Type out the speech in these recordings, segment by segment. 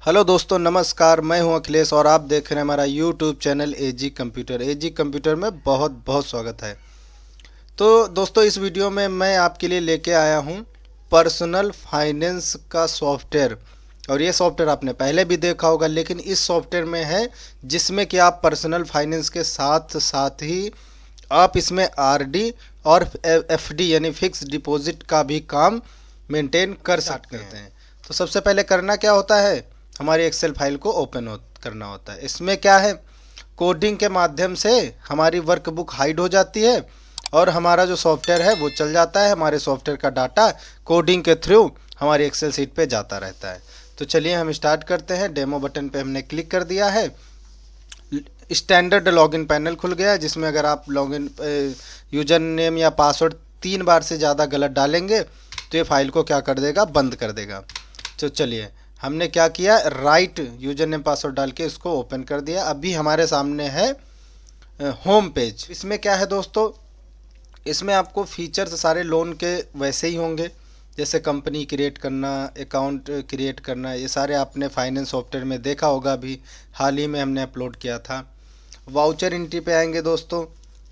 Hello दोस्तों, नमस्कार। मैं हूं अखिलेश और आप देख रहे हैं हमारा यूट्यूब चैनल एजी कंप्यूटर। एजी कंप्यूटर में बहुत बहुत स्वागत है। तो दोस्तों, इस वीडियो में मैं आपके लिए लेके आया हूं पर्सनल फाइनेंस का सॉफ्टवेयर। और ये सॉफ्टवेयर आपने पहले भी देखा होगा, लेकिन इस सॉफ्टवेयर में है जिसमें कि आप पर्सनल फाइनेंस के साथ साथ ही आप इसमें आरडी और एफडी यानी फिक्स डिपॉजिट का भी काम मेंटेन कर सकते हैं। तो सबसे पहले करना क्या होता है, हमारी एक्सेल फाइल को ओपन करना होता है। इसमें क्या है, कोडिंग के माध्यम से हमारी वर्कबुक हाइड हो जाती है और हमारा जो सॉफ्टवेयर है वो चल जाता है। हमारे सॉफ्टवेयर का डाटा कोडिंग के थ्रू हमारी एक्सेल शीट पे जाता रहता है। तो चलिए हम स्टार्ट करते हैं। डेमो बटन पे हमने क्लिक कर दिया है। स्टैंडर्ड लॉगिन पैनल खुल गया, जिसमें अगर आप लॉगिन यूजर नेम या पासवर्ड 3 बार से ज़्यादा गलत डालेंगे तो ये फाइल को क्या कर देगा, बंद कर देगा। तो चलिए, हमने क्या किया, राइट यूजर नेम पासवर्ड डाल के इसको ओपन कर दिया। अभी हमारे सामने है होम पेज। इसमें क्या है दोस्तों, इसमें आपको फीचर्स सारे लोन के वैसे ही होंगे, जैसे कंपनी क्रिएट करना, अकाउंट क्रिएट करना, ये सारे आपने फाइनेंस सॉफ्टवेयर में देखा होगा। अभी हाल ही में हमने अपलोड किया था। वाउचर एंट्री पे आएंगे दोस्तों,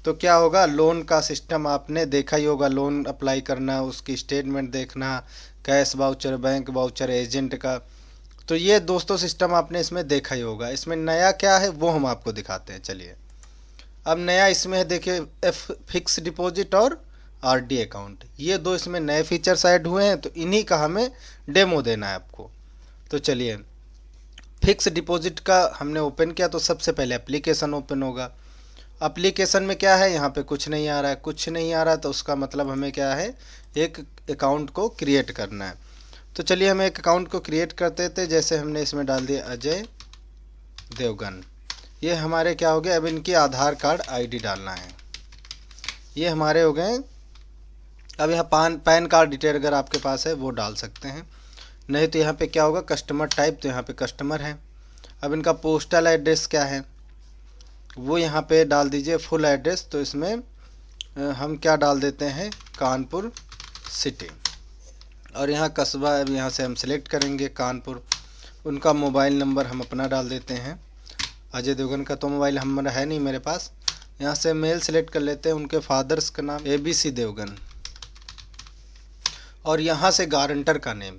तो क्या होगा, लोन का सिस्टम आपने देखा ही होगा। लोन अप्लाई करना, उसकी स्टेटमेंट देखना, cash voucher, bank voucher, agent का। तो ये दोस्तों सिस्टम आपने इसमें देखा ही होगा। इसमें नया क्या है वो हम आपको दिखाते हैं। चलिए, अब नया इसमें है, देखिए फिक्स डिपॉजिट और आरडी अकाउंट, ये दो इसमें नए फीचर्स ऐड हुए हैं। तो इन्हीं का हमें डेमो देना है आपको। तो चलिए, फिक्स डिपॉजिट का हमने ओपन किया तो सबसे पहले एप्लीकेशन ओपन होगा। एप्लीकेशन में क्या है, यहाँ पे कुछ नहीं आ रहा है। कुछ नहीं आ रहा है तो उसका मतलब हमें क्या है, एक अकाउंट को क्रिएट करना है। तो चलिए हम एक अकाउंट को क्रिएट करते थे। जैसे हमने इसमें डाल दिया अजय देवगन, ये हमारे क्या हो गए। अब इनकी आधार कार्ड आईडी डालना है, ये हमारे हो गए। अब यहाँ पैन कार्ड डिटेल अगर आपके पास है वो डाल सकते हैं, नहीं तो यहाँ पे क्या होगा, कस्टमर टाइप, तो यहाँ पे कस्टमर है। अब इनका पोस्टल एड्रेस क्या है वो यहाँ पे डाल दीजिए, फुल एड्रेस। तो इसमें हम क्या डाल देते हैं, कानपुर सिटी। और यहाँ कस्बा, अब यहाँ से हम सिलेक्ट करेंगे कानपुर। उनका मोबाइल नंबर हम अपना डाल देते हैं। अजय देवगन का तो मोबाइल नंबर है नहीं मेरे पास। यहाँ से मेल सिलेक्ट कर लेते हैं। उनके फादर्स का नाम ABC देवगन। और यहाँ से गारंटर का नेम,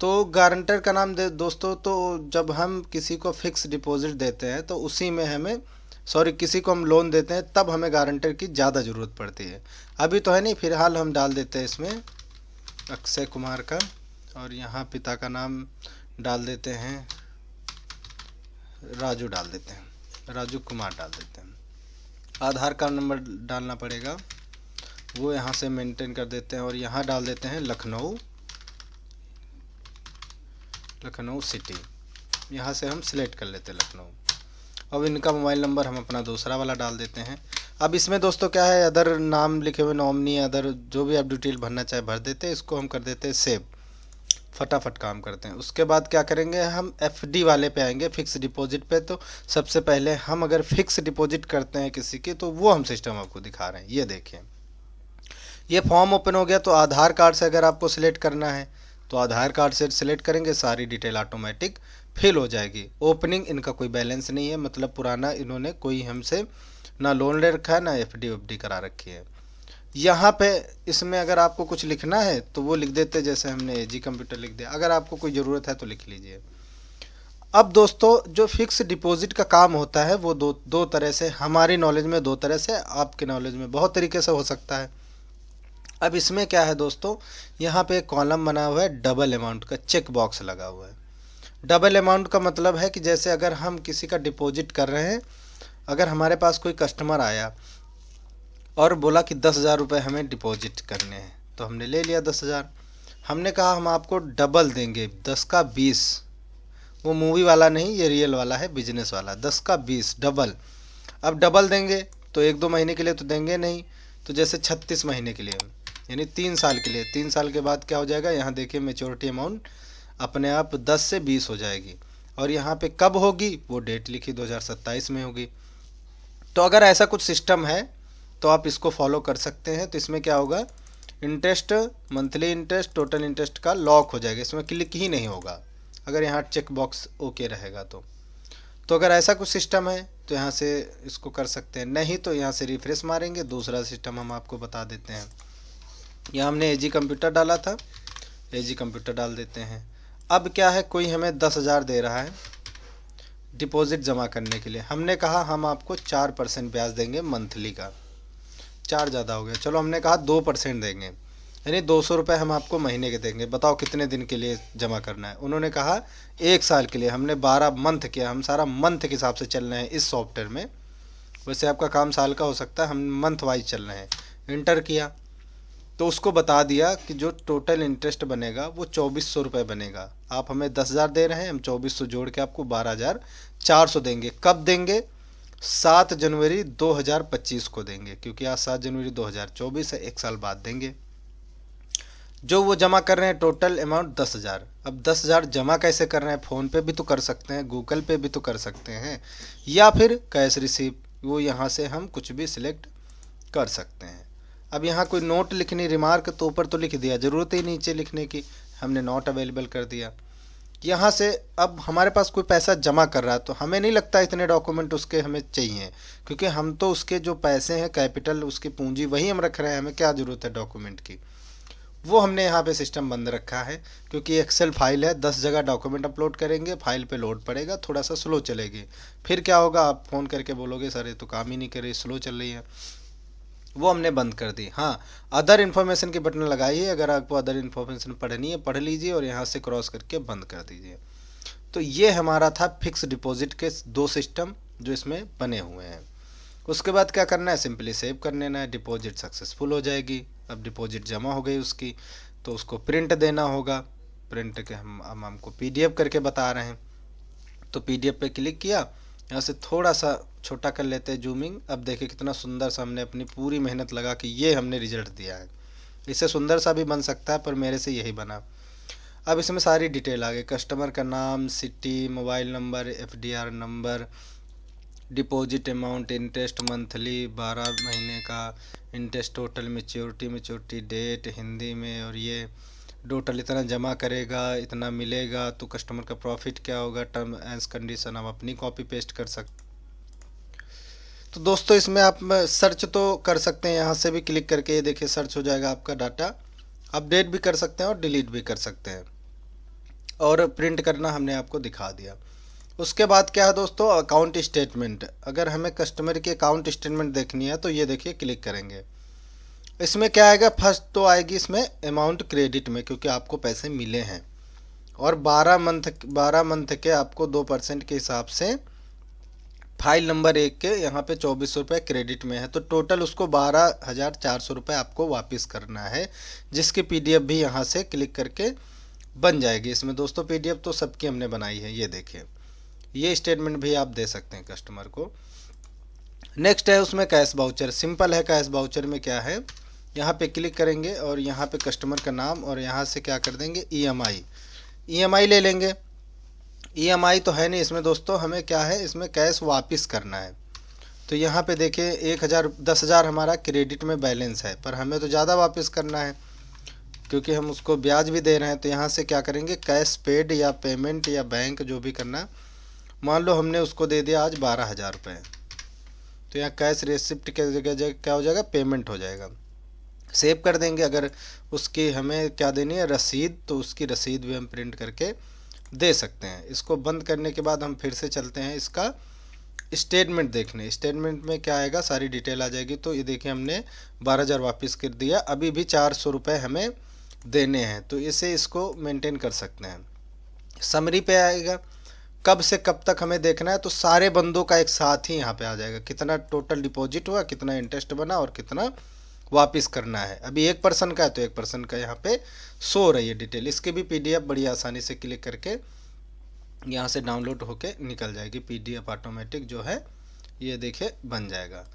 तो गारंटर का नाम दे दोस्तों। तो जब हम किसी को फिक्स डिपॉजिट देते हैं तो उसी में हमें, किसी को हम लोन देते हैं तब हमें गारंटर की ज़्यादा ज़रूरत पड़ती है। अभी तो है नहीं, फिलहाल हम डाल देते हैं इसमें अक्षय कुमार का। और यहाँ पिता का नाम डाल देते हैं, राजू डाल देते हैं, राजू कुमार डाल देते हैं। आधार कार्ड नंबर डालना पड़ेगा, वो यहाँ से मेंटेन कर देते हैं। और यहाँ डाल देते हैं लखनऊ सिटी। यहाँ से हम सिलेक्ट कर लेते हैं लखनऊ। अब इनका मोबाइल नंबर हम अपना दूसरा वाला डाल देते हैं। अब इसमें दोस्तों क्या है, अदर नाम लिखे हुए, नॉमिनी, अदर जो भी आप डिटेल भरना चाहे भर देते हैं। इसको हम कर देते हैं सेव, फटाफट काम करते हैं। उसके बाद क्या करेंगे, हम एफडी वाले पे आएंगे, फिक्स डिपॉजिट पे। तो सबसे पहले हम अगर फिक्स डिपॉजिट करते हैं किसी की, तो वो हम सिस्टम आपको दिखा रहे हैं। ये देखिए, ये फॉर्म ओपन हो गया। तो आधार कार्ड से अगर आपको सिलेक्ट करना है तो आधार कार्ड से सिलेक्ट करेंगे, सारी डिटेल ऑटोमेटिक फिल हो जाएगी। ओपनिंग इनका कोई बैलेंस नहीं है, मतलब पुराना इन्होंने कोई हमसे ना लोन ले रखा है ना एफडी करा रखी है। यहाँ पे इसमें अगर आपको कुछ लिखना है तो वो लिख देते, जैसे हमने एजी कंप्यूटर लिख दिया। अगर आपको कोई ज़रूरत है तो लिख लीजिए। अब दोस्तों, जो फिक्स डिपॉजिट का काम होता है वो दो तरह से, हमारी नॉलेज में 2 तरह से, आपके नॉलेज में बहुत तरीके से हो सकता है। अब इसमें क्या है दोस्तों, यहाँ पे एक कॉलम बना हुआ है, डबल अमाउंट का चेक बॉक्स लगा हुआ है। डबल अमाउंट का मतलब है कि जैसे अगर हम किसी का डिपॉजिट कर रहे हैं, अगर हमारे पास कोई कस्टमर आया और बोला कि 10,000 रुपये हमें डिपॉजिट करने हैं, तो हमने ले लिया 10,000। हमने कहा हम आपको डबल देंगे, 10 का 20। वो मूवी वाला नहीं, ये रियल वाला है, बिजनेस वाला, 10 का 20 डबल। अब डबल देंगे तो 1-2 महीने के लिए तो देंगे नहीं, तो जैसे 36 महीने के लिए, यानी 3 साल के लिए। 3 साल के बाद क्या हो जाएगा, यहाँ देखिए मेच्योरिटी अमाउंट अपने आप 10 से 20 हो जाएगी। और यहाँ पे कब होगी वो डेट लिखी, 2027 में होगी। तो अगर ऐसा कुछ सिस्टम है तो आप इसको फॉलो कर सकते हैं। तो इसमें क्या होगा, interest, monthly interest, total interest का लॉक हो जाएगा, इसमें क्लिक ही नहीं होगा। अगर यहाँ चेक बॉक्स ओके रहेगा तो अगर ऐसा कुछ सिस्टम है तो यहाँ से इसको कर सकते हैं, नहीं तो यहाँ से रिफ्रेश मारेंगे। दूसरा सिस्टम हम आपको बता देते हैं। यहाँ हमने एजी कंप्यूटर डाला था, एजी कंप्यूटर डाल देते हैं। अब क्या है, कोई हमें 10,000 दे रहा है डिपॉजिट जमा करने के लिए। हमने कहा हम आपको 4% ब्याज देंगे मंथली का, 4 ज़्यादा हो गया, चलो हमने कहा 2% देंगे, यानी 200 रुपये हम आपको महीने के देंगे। बताओ कितने दिन के लिए जमा करना है। उन्होंने कहा 1 साल के लिए। हमने 12 मंथ किया, हम सारा मंथ के हिसाब से चल रहे हैं इस सॉफ्टवेयर में। वैसे आपका काम साल का हो सकता है, हम मंथ वाइज चल रहे हैं। इंटर किया तो उसको बता दिया कि जो टोटल इंटरेस्ट बनेगा वो 2400 रुपये बनेगा। आप हमें 10,000 दे रहे हैं, हम 2400 जोड़ के आपको 12,400 देंगे। कब देंगे? 7 जनवरी 2025 को देंगे, क्योंकि आज 7 जनवरी 2024 है, 1 साल बाद देंगे। जो वो जमा कर रहे हैं टोटल अमाउंट 10,000। अब 10,000 जमा कैसे कर रहे हैं? फ़ोन पे भी तो कर सकते हैं, गूगल पे भी तो कर सकते हैं, या फिर कैश रिसीप, वो यहाँ से हम कुछ भी सिलेक्ट कर सकते हैं। अब यहाँ कोई नोट लिखनी, रिमार्क तो ऊपर तो लिख दिया, ज़रूरत ही नीचे लिखने की, हमने नॉट अवेलेबल कर दिया। यहाँ से अब हमारे पास कोई पैसा जमा कर रहा है तो हमें नहीं लगता इतने डॉक्यूमेंट उसके हमें चाहिए, क्योंकि हम तो उसके जो पैसे हैं, कैपिटल, उसकी पूंजी वही हम रख रहे हैं, हमें क्या ज़रूरत है डॉक्यूमेंट की। वो हमने यहाँ पे सिस्टम बंद रखा है, क्योंकि एक्सेल फाइल है, 10 जगह डॉक्यूमेंट अपलोड करेंगे, फाइल पे लोड पड़ेगा, थोड़ा सा स्लो चलेगी। फिर क्या होगा, आप फ़ोन करके बोलोगे सर ये तो काम ही नहीं कर रही, स्लो चल रही है। वो हमने बंद कर दी। हाँ, अदर इन्फॉर्मेशन की बटन लगाइए, अगर आपको अदर इन्फॉर्मेशन पढ़नी है पढ़ लीजिए और यहाँ से क्रॉस करके बंद कर दीजिए। तो ये हमारा था फिक्स डिपॉजिट के 2 सिस्टम जो इसमें बने हुए हैं। उसके बाद क्या करना है, सिंपली सेव कर लेना है, डिपॉजिट सक्सेसफुल हो जाएगी। अब डिपॉजिट जमा हो गई उसकी, तो उसको प्रिंट देना होगा। प्रिंट के हम हमको PDF करके बता रहे हैं, तो PDF पे क्लिक किया, यहाँ से थोड़ा सा छोटा कर लेते हैं जूमिंग। अब देखिए कितना सुंदर सा हमने अपनी पूरी मेहनत लगा कि ये हमने रिजल्ट दिया है। इससे सुंदर सा भी बन सकता है, पर मेरे से यही बना। अब इसमें सारी डिटेल आ गई, कस्टमर का नाम, city, mobile number, FDR number, deposit amount, interest monthly 12 महीने का, interest total, maturity date Hindi में, और ये टोटल इतना जमा करेगा, इतना मिलेगा, तो कस्टमर का प्रॉफिट क्या होगा, टर्म एंड कंडीशन आप अपनी कॉपी पेस्ट कर सकते। तो दोस्तों इसमें आप सर्च तो कर सकते हैं, यहाँ से भी क्लिक करके ये देखिए सर्च हो जाएगा आपका डाटा। अपडेट भी कर सकते हैं और डिलीट भी कर सकते हैं, और प्रिंट करना हमने आपको दिखा दिया। उसके बाद क्या है दोस्तों, अकाउंट स्टेटमेंट। अगर हमें कस्टमर की अकाउंट स्टेटमेंट देखनी है तो ये देखिए क्लिक करेंगे। इसमें क्या आएगा, फर्स्ट तो आएगी इसमें अमाउंट क्रेडिट में, क्योंकि आपको पैसे मिले हैं, और 12 मंथ के आपको 2% के हिसाब से फाइल नंबर 1 के यहाँ पे 2400 रुपये क्रेडिट में है, तो टोटल उसको 12,400 रुपये आपको वापस करना है, जिसकी PDF भी यहाँ से क्लिक करके बन जाएगी। इसमें दोस्तों PDF तो सबकी हमने बनाई है, ये देखिए, ये स्टेटमेंट भी आप दे सकते हैं कस्टमर को। नेक्स्ट है उसमें कैश बाउचर। सिंपल है, कैश बाउचर में क्या है, यहाँ पे क्लिक करेंगे और यहाँ पे कस्टमर का नाम, और यहाँ से क्या कर देंगे, EMI ले लेंगे। EMI तो है नहीं इसमें दोस्तों, हमें क्या है, इसमें कैश वापस करना है। तो यहाँ पे देखिए 10,000 हमारा क्रेडिट में बैलेंस है, पर हमें तो ज़्यादा वापस करना है, क्योंकि हम उसको ब्याज भी दे रहे हैं। तो यहाँ से क्या करेंगे, कैश पेड या पेमेंट या बैंक जो भी करना। मान लो हमने उसको दे दिया आज 12,000 रुपये, तो यहाँ कैश रिसिप्ट के जगह क्या हो जाएगा, पेमेंट हो जाएगा। सेव कर देंगे। अगर उसकी हमें क्या देनी है, रसीद, तो उसकी रसीद भी हम प्रिंट करके दे सकते हैं। इसको बंद करने के बाद हम फिर से चलते हैं इसका स्टेटमेंट देखने। स्टेटमेंट में क्या आएगा, सारी डिटेल आ जाएगी। तो ये देखिए हमने 12,000 वापस कर दिया, अभी भी 400 रुपये हमें देने हैं, तो इसे इसको मेंटेन कर सकते हैं। समरी पे आएगा, कब से कब तक हमें देखना है, तो सारे बंदों का एक साथ ही यहाँ पे आ जाएगा, कितना टोटल डिपॉजिट हुआ, कितना इंटरेस्ट बना और कितना वापस करना है। अभी 1% का है तो 1% का यहाँ पे शो रही है डिटेल। इसके भी PDF बड़ी आसानी से क्लिक करके यहाँ से डाउनलोड होके निकल जाएगी। PDF ऑटोमेटिक जो है ये देखिए बन जाएगा।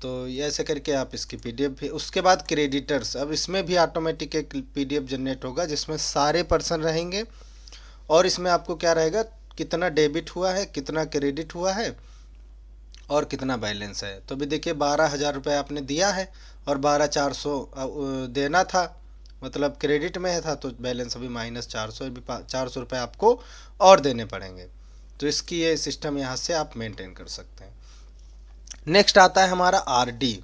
तो ये ऐसे करके आप इसकी PDF भी। उसके बाद क्रेडिटर्स, अब इसमें भी ऑटोमेटिक एक PDF जनरेट होगा जिसमें सारे पर्सन रहेंगे, और इसमें आपको क्या रहेगा, कितना डेबिट हुआ है, कितना क्रेडिट हुआ है और कितना बैलेंस है। तो भी देखिए 12,000 रुपये आपने दिया है और 12,400 देना था, मतलब क्रेडिट में था तो बैलेंस अभी -400, अभी 400 रुपये आपको और देने पड़ेंगे। तो इसकी ये सिस्टम यहाँ से आप मेंटेन कर सकते हैं। नेक्स्ट आता है हमारा आरडी।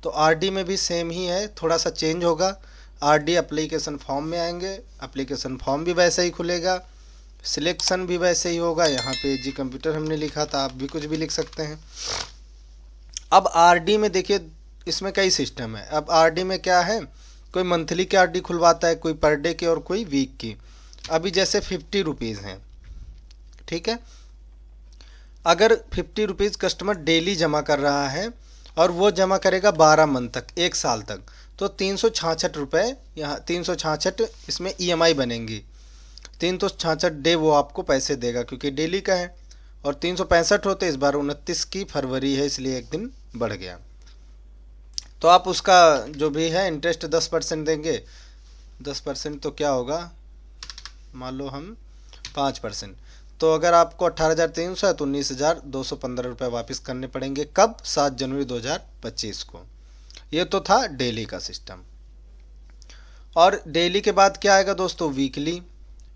तो आरडी में भी सेम ही है, थोड़ा सा चेंज होगा। आरडी एप्लीकेशन फॉर्म में आएंगे, एप्लीकेशन फॉर्म भी वैसे ही खुलेगा, सिलेक्शन भी वैसे ही होगा। यहाँ पे एजी कंप्यूटर हमने लिखा था, आप भी कुछ भी लिख सकते हैं। अब आरडी में देखिए इसमें कई सिस्टम है। अब आरडी में क्या है, कोई मंथली की आरडी खुलवाता है, कोई पर डे की और कोई वीक की। अभी जैसे 50 रुपीज़ हैं, ठीक है। अगर 50 रुपीज़ कस्टमर डेली जमा कर रहा है और वो जमा करेगा 12 मंथ तक, 1 साल तक, तो 366 रुपये, यहाँ 366 इसमें EMI बनेंगी। 366 डे वो आपको पैसे देगा क्योंकि डेली का है। और 365 होते, इस बार 29 की फरवरी है इसलिए एक दिन बढ़ गया। तो आप उसका जो भी है इंटरेस्ट 10% देंगे। 10% तो क्या होगा, मान लो हम 5%। तो अगर आपको 18,300 है तो 19,215 रुपये वापस करने पड़ेंगे। कब? 7 जनवरी 2025 को। ये तो था डेली का सिस्टम। और डेली के बाद क्या आएगा दोस्तों, वीकली।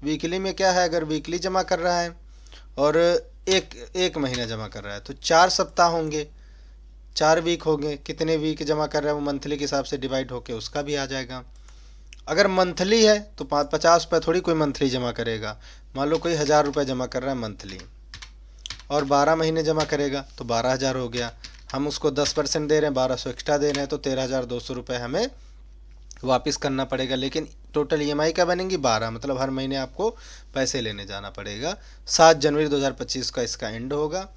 वीकली में क्या है, अगर वीकली जमा कर रहा है और एक महीना जमा कर रहा है तो 4 सप्ताह होंगे, 4 वीक होंगे। कितने वीक जमा कर रहा है वो मंथली के हिसाब से डिवाइड होके उसका भी आ जाएगा। अगर मंथली है तो 50 रुपये थोड़ी कोई मंथली जमा करेगा। मान लो कोई 1,000 रुपये जमा कर रहा है मंथली और 12 महीने जमा करेगा तो 12,000 हो गया। हम उसको 10% दे रहे हैं, 1200 एक्स्ट्रा दे रहे हैं, तो 13,200 रुपये हमें वापस करना पड़ेगा। लेकिन टोटल EMI क्या बनेंगी, 12, मतलब हर महीने आपको पैसे लेने जाना पड़ेगा। 7 जनवरी 2025 का इसका एंड होगा।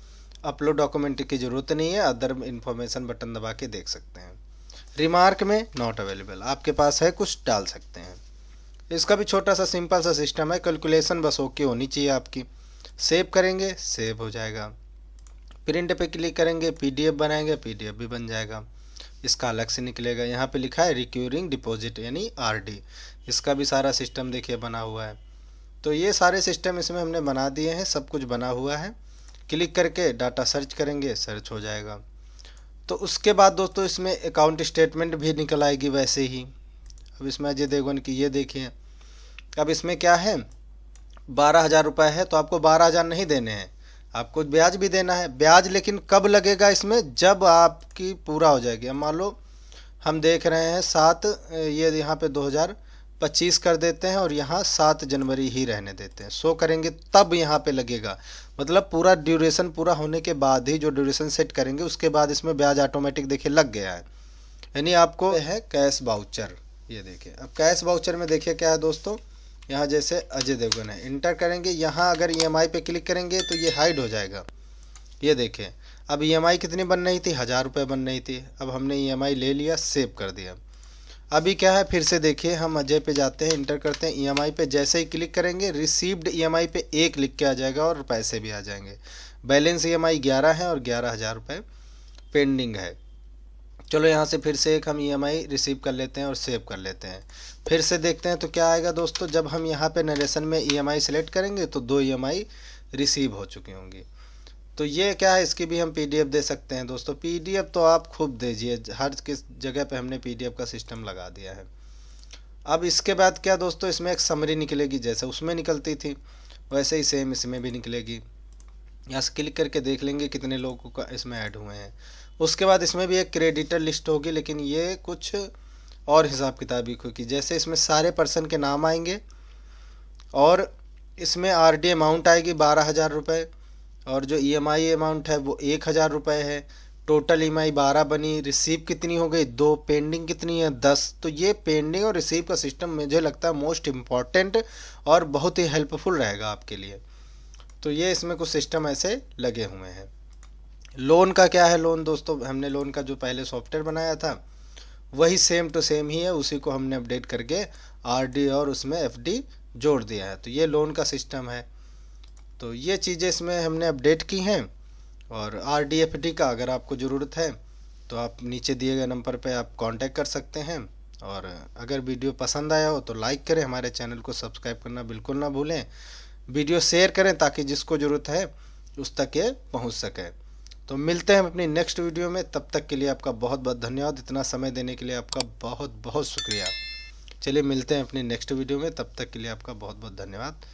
अपलोड डॉक्यूमेंट की ज़रूरत नहीं है, अदर इन्फॉर्मेशन बटन दबा के देख सकते हैं। रिमार्क में नॉट अवेलेबल, आपके पास है कुछ डाल सकते हैं। इसका भी छोटा सा सिंपल सा सिस्टम है, कैलकुलेशन बस ओके होनी चाहिए आपकी। सेव करेंगे, सेव हो जाएगा। प्रिंट पे क्लिक करेंगे, PDF बनाएंगे, PDF भी बन जाएगा। इसका अलग से निकलेगा। यहाँ पे लिखा है रिक्यूरिंग डिपॉजिट यानी RD, इसका भी सारा सिस्टम देखिए बना हुआ है। तो ये सारे सिस्टम इसमें हमने बना दिए हैं, सब कुछ बना हुआ है। क्लिक करके डाटा सर्च करेंगे, सर्च हो जाएगा। तो उसके बाद दोस्तों इसमें अकाउंट स्टेटमेंट भी निकल आएगी वैसे ही। अब इसमें अजय देवगन की ये देखिए। अब इसमें क्या है, 12,000 रुपये है तो आपको 12,000 नहीं देने हैं, आपको ब्याज भी देना है। ब्याज लेकिन कब लगेगा इसमें, जब आपकी पूरा हो जाएगी। अब मान लो हम देख रहे हैं 7, ये यहाँ पे 2025 कर देते हैं और यहाँ 7 जनवरी ही रहने देते हैं, शो करेंगे तब यहाँ पे लगेगा। मतलब पूरा ड्यूरेशन पूरा होने के बाद ही, जो ड्यूरेशन सेट करेंगे उसके बाद इसमें ब्याज ऑटोमेटिक देखिए लग गया है। यानी आपको है कैश वाउचर, ये देखिए। अब कैश वाउचर में देखिए क्या है दोस्तों, यहाँ जैसे अजय देवगन है, इंटर करेंगे। यहाँ अगर EMI पे क्लिक करेंगे तो ये हाइड हो जाएगा। ये देखिए अब EMI कितनी बन रही थी, 1,000 रुपये बन रही थी। अब हमने EMI ले लिया, सेव कर दिया। अभी क्या है, फिर से देखिए हम अजय पे जाते हैं, इंटर करते हैं EMI पे। जैसे ही क्लिक करेंगे रिसीव्ड EMI पे 1 लिख के आ जाएगा और पैसे भी आ जाएंगे। बैलेंस EMI 11 है और 11,000 रुपये पेंडिंग है। चलो यहाँ से फिर से एक हम EMI रिसीव कर लेते हैं और सेव कर लेते हैं। फिर से देखते हैं तो क्या आएगा दोस्तों, जब हम यहाँ पे नरेशन में EMI सेलेक्ट करेंगे तो 2 EMI रिसीव हो चुकी होंगी। तो ये क्या है, इसकी भी हम PDF दे सकते हैं दोस्तों। PDF तो आप खूब दीजिए, हर किस जगह पे हमने PDF का सिस्टम लगा दिया है। अब इसके बाद क्या दोस्तों, इसमें एक समरी निकलेगी, जैसे उसमें निकलती थी वैसे ही सेम इसमें भी निकलेगी। यहाँ से क्लिक करके देख लेंगे कितने लोगों का इसमें ऐड हुए हैं। उसके बाद इसमें भी एक क्रेडिटर लिस्ट होगी, लेकिन ये कुछ और हिसाब किताब की, जैसे इसमें सारे पर्सन के नाम आएंगे और इसमें RD अमाउंट आएगी 12,000 रुपये और जो EMI अमाउंट है वो 1,000 रुपये है। टोटल EMI 12 बनी। रिसीव कितनी हो गई, 2। पेंडिंग कितनी है, 10। तो ये पेंडिंग और रिसीव का सिस्टम मुझे लगता है मोस्ट इम्पॉर्टेंट और बहुत ही हेल्पफुल रहेगा आपके लिए। तो ये इसमें कुछ सिस्टम ऐसे लगे हुए हैं। लोन का क्या है, लोन दोस्तों हमने लोन का जो पहले सॉफ्टवेयर बनाया था वही सेम टू सेम ही है, उसी को हमने अपडेट करके RD और उसमें FD जोड़ दिया है। तो ये लोन का सिस्टम है। तो ये चीज़ें इसमें हमने अपडेट की हैं। और RD FD का अगर आपको ज़रूरत है तो आप नीचे दिए गए नंबर पे आप कांटेक्ट कर सकते हैं। और अगर वीडियो पसंद आया हो तो लाइक करें, हमारे चैनल को सब्सक्राइब करना बिल्कुल ना भूलें। वीडियो शेयर करें ताकि जिसको ज़रूरत है उस तक ये पहुंच सके। तो मिलते हैं अपनी नेक्स्ट वीडियो में, तब तक के लिए आपका बहुत बहुत धन्यवाद। इतना समय देने के लिए आपका बहुत बहुत शुक्रिया। चलिए मिलते हैं अपने नेक्स्ट वीडियो में, तब तक के लिए आपका बहुत बहुत धन्यवाद।